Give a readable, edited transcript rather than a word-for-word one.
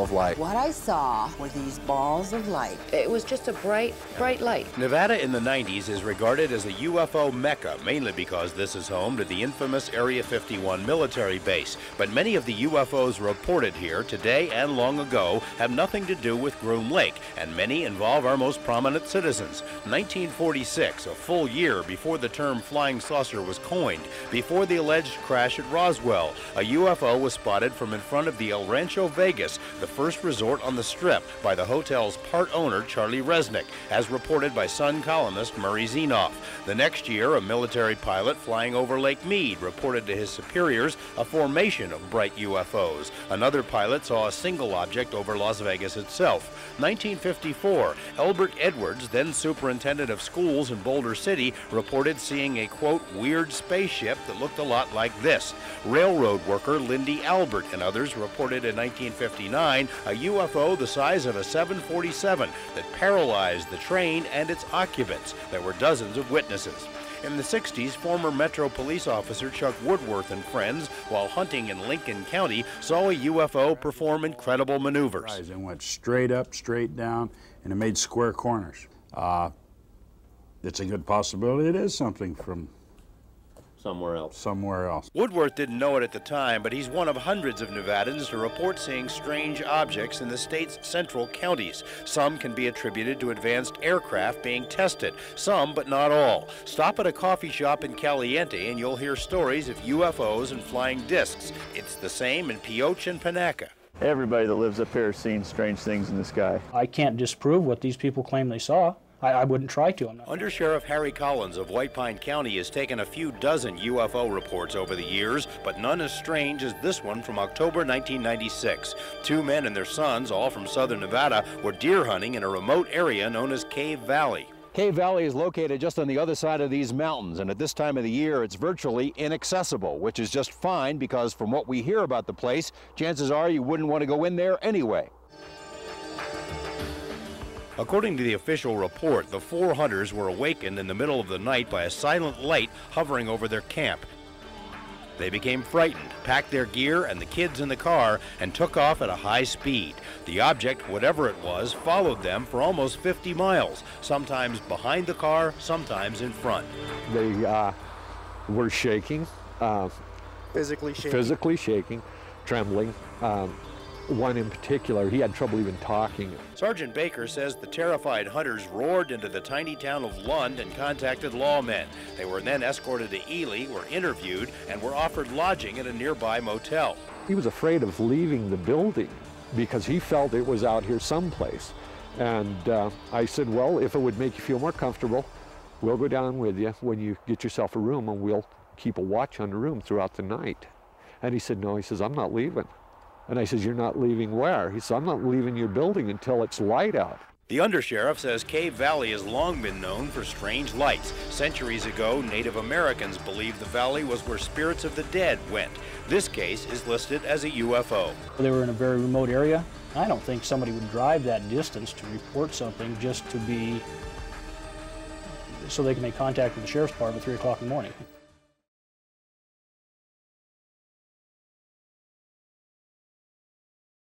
of light. What I saw were these balls of light. It was just a bright, bright light. Nevada in the 90s is regarded as a UFO mecca, mainly because this is home to the infamous Area 51 military base. But many of the UFOs reported here today and long ago have nothing to do with Groom Lake, and many involve our most prominent citizens. 1946, a full year before the term flying saucer was coined, before the alleged crash at Roswell, a UFO was spotted from in front of the El Rancho Vegas, the first resort on the Strip, by the hotel's part owner, Charlie Resnick, as reported by Sun columnist Murray Zenoff. The next year, a military pilot flying over Lake Mead reported to his superiors a formation of bright UFOs. Another pilot saw a single object over Las Vegas itself. 1954, Elbert Edwards, then superintendent of schools in Boulder City, reported seeing a, quote, weird spaceship that looked a lot like this. Railroad worker Lindy Albert and others reported in 1959 a UFO the size of a 747 that paralyzed the train and its occupants. There were dozens of witnesses. In the 60s, former Metro police officer Chuck Woodworth and friends, while hunting in Lincoln County, saw a UFO perform incredible maneuvers. It went straight up, straight down, and it made square corners. It's a good possibility it is something from somewhere else. Woodworth didn't know it at the time, but he's one of hundreds of Nevadans to report seeing strange objects in the state's central counties. Some can be attributed to advanced aircraft being tested, some but not all. Stop at a coffee shop in Caliente and you'll hear stories of UFOs and flying discs. It's the same in Pioche and Panaca. Everybody that lives up here has seen strange things in the sky. I can't disprove what these people claim they saw. I wouldn't try to. Under Sheriff Harry Collins of White Pine County has taken a few dozen UFO reports over the years, but none as strange as this one from October 1996. Two men and their sons, all from southern Nevada, were deer hunting in a remote area known as Cave Valley. Cave Valley is located just on the other side of these mountains, and at this time of the year it's virtually inaccessible, which is just fine because from what we hear about the place, chances are you wouldn't want to go in there anyway. According to the official report, the four hunters were awakened in the middle of the night by a silent light hovering over their camp. They became frightened, packed their gear and the kids in the car, and took off at a high speed. The object, whatever it was, followed them for almost 50 miles, sometimes behind the car, sometimes in front. They were shaking. Physically shaking, trembling. One in particular, he had trouble even talking. Sergeant Baker says the terrified hunters roared into the tiny town of Lund and contacted lawmen. They were then escorted to Ely, were interviewed, and were offered lodging at a nearby motel. He was afraid of leaving the building because he felt it was out here someplace. And I said, well, if it would make you feel more comfortable, we'll go down with you when you get yourself a room and we'll keep a watch on the room throughout the night. And he said, no, he says, I'm not leaving. And I said, you're not leaving where? He said, I'm not leaving your building until it's light out. The undersheriff says Cave Valley has long been known for strange lights. Centuries ago, Native Americans believed the valley was where spirits of the dead went. This case is listed as a UFO. They were in a very remote area. I don't think somebody would drive that distance to report something just to be, so they can make contact with the sheriff's department at 3 o'clock in the morning.